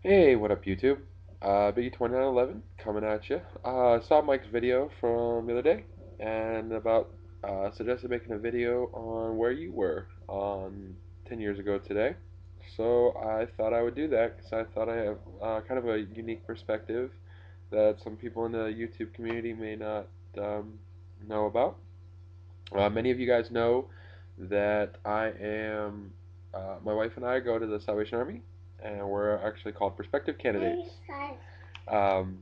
Hey, what up, YouTube? Biggie2911 coming at you. Saw Mike's video from the other day and about suggested making a video on where you were on 10 years ago today. So I thought I would do that because I thought I have kind of a unique perspective that some people in the YouTube community may not um, know about. Many of you guys know that my wife and I go to the Salvation Army, and we're actually called prospective candidates. Um,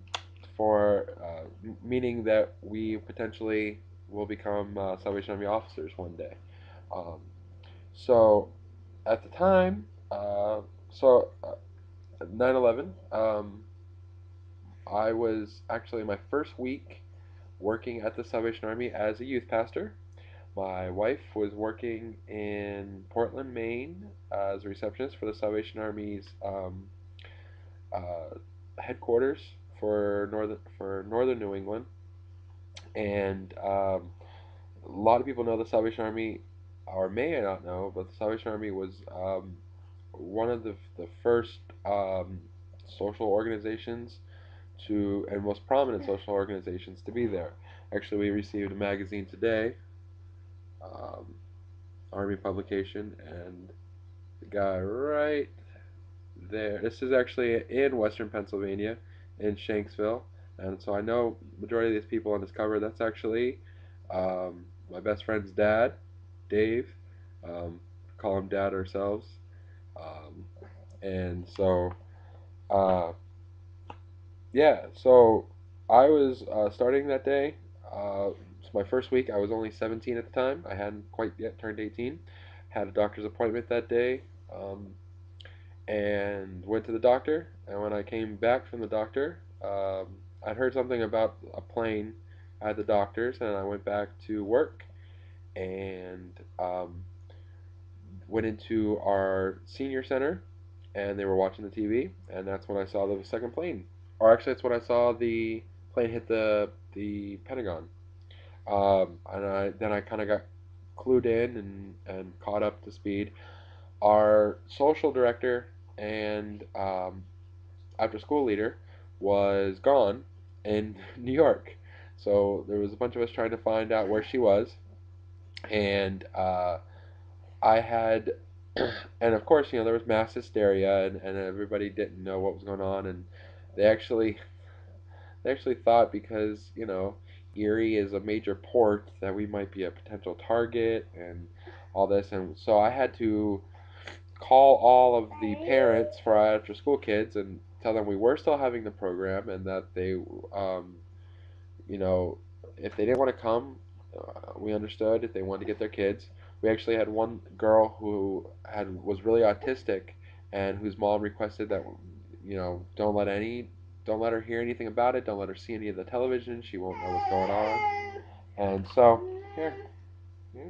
for meaning that we potentially will become Salvation Army officers one day. Um, so at the time, so 9/11, I was actually my first week working at the Salvation Army as a youth pastor. My wife was working in Portland, Maine, as a receptionist for the Salvation Army's uh, headquarters for northern New England, and a lot of people know the Salvation Army, or may not know, but the Salvation Army was one of the first social organizations and most prominent social organizations to be there. Actually, we received a magazine today, um, Army publication, and the guy right there. This is actually in Western Pennsylvania, in Shanksville, and so I know majority of these people on this cover. That's actually my best friend's dad, Dave. Um, call him Dad ourselves, um, and so uh, yeah. So I was starting that day. It's my first week. I was only 17 at the time. I hadn't quite yet turned 18. Had a doctor's appointment that day. And went to the doctor. And when I came back from the doctor, I'd heard something about a plane at the doctor's, and I went back to work and went into our senior center, and they were watching the TV, and that's when I saw the second plane. Or actually, that's when I saw the plane hit the Pentagon. And I kind of got clued in and caught up to speed. Our social director and after school leader was gone in New York. So there was a bunch of us trying to find out where she was, and I had, and of course, there was mass hysteria, and everybody didn't know what was going on, and they actually they actually thought because Erie is a major port that we might be a potential target and all this, and so I had to call all of the parents for our after school kids and tell them we were still having the program and that they, you know, if they didn't want to come, we understood if they wanted to get their kids. We actually had one girl who was really autistic and whose mom requested that, don't let her hear anything about it, don't let her see any of the television, she won't know what's going on. And so, here, yeah.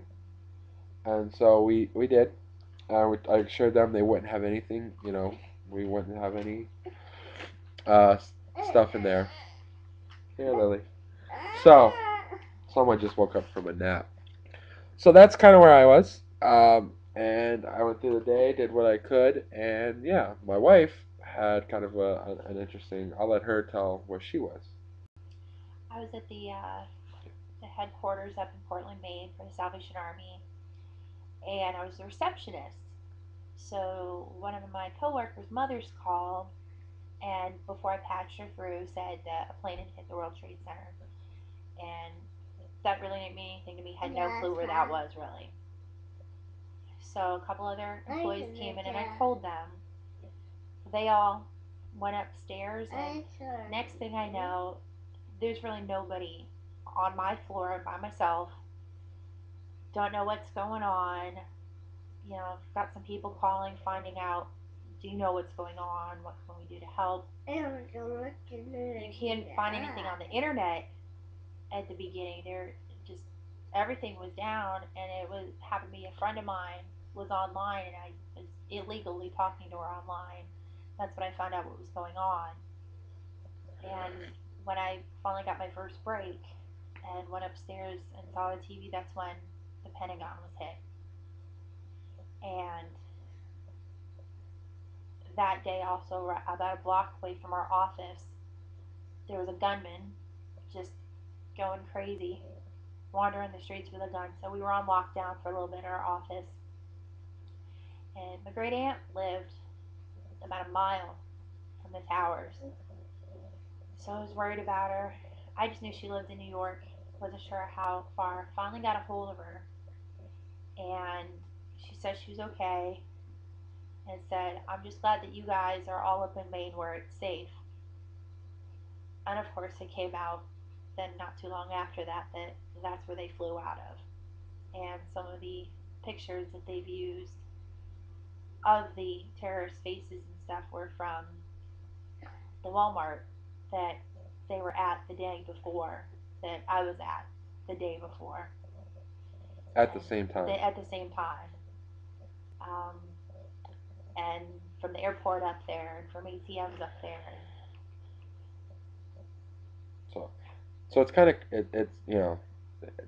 And so we did. I assured them they wouldn't have anything, we wouldn't have any uh, stuff in there. Here, Lily. So, someone just woke up from a nap. So that's kind of where I was. And I went through the day, did what I could, and yeah, my wife had kind of an interesting. I'll let her tell where she was. I was at the headquarters up in Portland, Maine for the Salvation Army, and I was the receptionist. So one of my coworkers' mothers called, and before I patched her through, said that a plane had hit the World Trade Center, and that really didn't mean anything to me. Had no clue where that was really. So a couple other employees came in, and I told them. They all went upstairs, and next thing I know, there's really nobody on my floor by myself. Don't know what's going on. Got some people calling, finding out, do you know what's going on? What can we do to help? You can't find anything on the internet at the beginning. There just everything was down, and it was happened to be a friend of mine was online, and I was illegally talking to her online. That's when I found out what was going on. And when I finally got my first break and went upstairs and saw the TV, that's when the Pentagon was hit. And that day, also about a block away from our office, there was a gunman just going crazy, wandering the streets with a gun. So we were on lockdown for a little bit in our office. And my great aunt lived about a mile from the towers. So I was worried about her. I just knew she lived in New York. Wasn't sure how far. Finally got a hold of her, and she said she was okay, and said, "I'm just glad that you guys are all up in Maine where it's safe." And of course, it came out then not too long after that that that's where they flew out of. And some of the pictures that they've used of the terrorist faces and stuff were from the Walmart that they were at the day before, that I was at the day before, At the and same time. they at the same time. Um, and from the airport up there, and from ATMs up there. So so it's kind of it's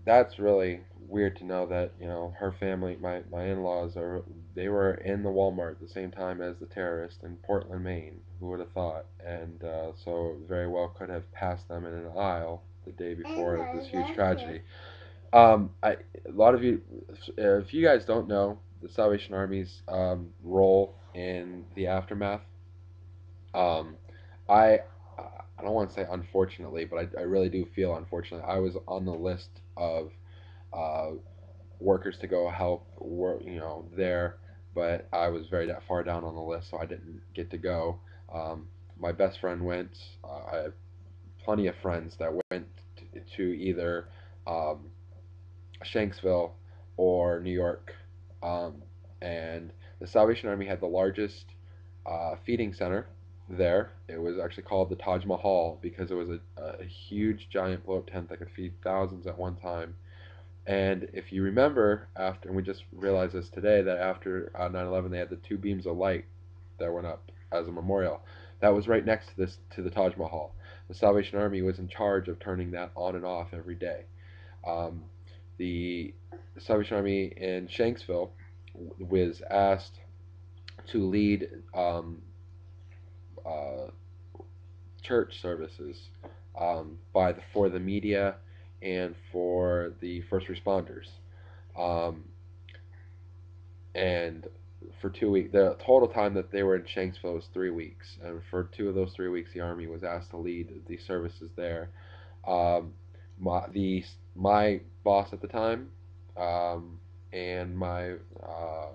that's really weird to know that her family, my in-laws, are they were in the Walmart at the same time as the terrorist in Portland, Maine. Who would have thought? And so very well could have passed them in an aisle the day before this huge tragedy. A lot of you, if you guys don't know the Salvation Army's role in the aftermath, um, I I don't want to say unfortunately, but I really do feel unfortunately. I was on the list of uh, workers to go help work, there, but I was very far down on the list, so I didn't get to go. My best friend went. I have plenty of friends that went to either um, Shanksville or New York, um, and the Salvation Army had the largest feeding center there. It was actually called the Taj Mahal because it was a huge giant blow up tent that could feed thousands at one time. And if you remember, after, and we just realized this today, that after 9/11, they had the two beams of light that went up as a memorial. That was right next to this to the Taj Mahal. The Salvation Army was in charge of turning that on and off every day. Um, the Salvation Army in Shanksville was asked to lead uh, church services by for the media and for the first responders. Um, and for 2 weeks, the total time that they were in Shanksville was 3 weeks. And for 2 of those 3 weeks, the Army was asked to lead the services there. Um, my boss at the time, um, and my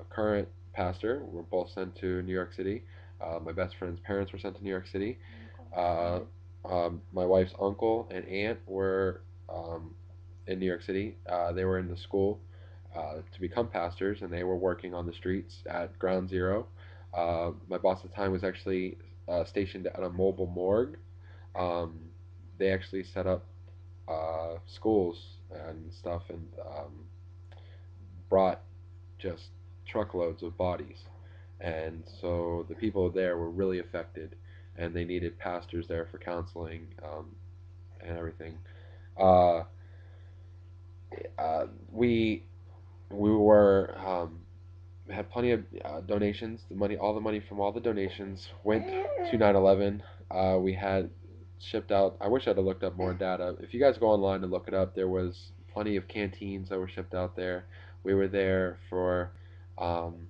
current pastor were both sent to New York City. My best friend's parents were sent to New York City. Uh, my wife's uncle and aunt were in New York City. They were in the school to become pastors, and they were working on the streets at Ground Zero. My boss at the time was actually stationed at a mobile morgue. Um, they actually set up schools and stuff, and brought just truckloads of bodies. And so the people there were really affected, and they needed pastors there for counseling and everything. Uh, we were had plenty of donations. The money, all the money from all the donations went to 9/11. We had shipped out. I wish I'd have looked up more data. If you guys go online and look it up, there was plenty of canteens that were shipped out there. We were there for um,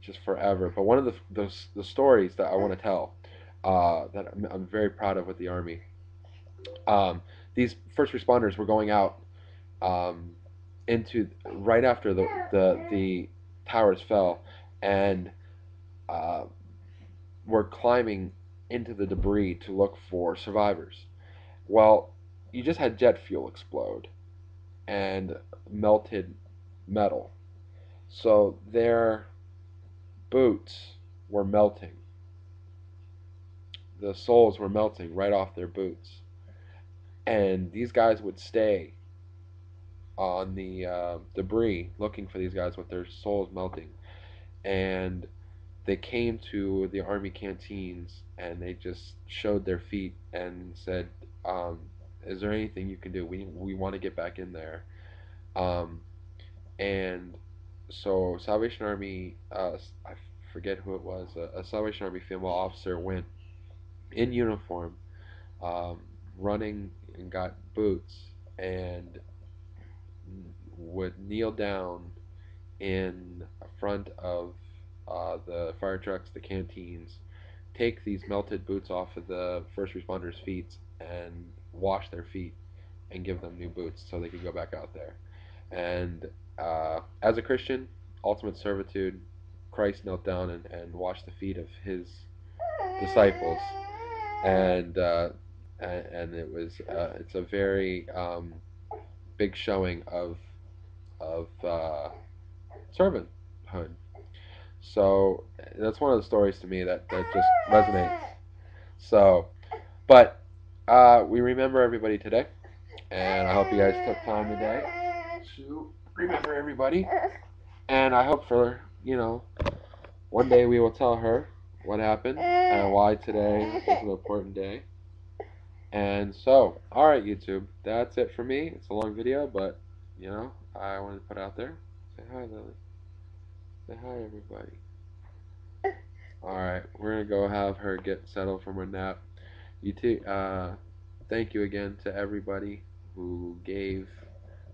just forever. But one of the stories that I want to tell, that I'm very proud of with the Army. Um, these first responders were going out um, into right after the towers fell, and uh, were climbing into the debris to look for survivors. Well, you just had jet fuel explode and melted metal, so their boots were melting. The soles were melting right off their boots, and these guys would stay on the debris looking for these guys with their soles melting. And they came to the army canteens and they just showed their feet and said, um, "Is there anything you can do? We want to get back in there." Um, and so Salvation Army, forget who it was, a Salvation Army female officer went in uniform, um, running and got boots and would kneel down in front of the fire trucks, the canteens, take these melted boots off of the first responders' feet and wash their feet and give them new boots so they could go back out there. And as a Christian, ultimate servitude, Christ knelt down and washed the feet of his disciples, and it was it's a very big showing of servanthood. So that's one of the stories to me that just resonates. So, but we remember everybody today, and I hope you guys took time today to remember everybody. And I hope for one day we will tell her what happened and why today is an important day. And so, all right, YouTube, that's it for me. It's a long video, but I wanted to put out there. Say hi, Lily. Say hi, everybody. All right, we're gonna go have her get settled from her nap. You too. Thank you again to everybody who gave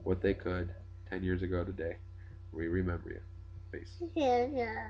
what they could 10 years ago today. We remember you. Peace. Yeah, yeah.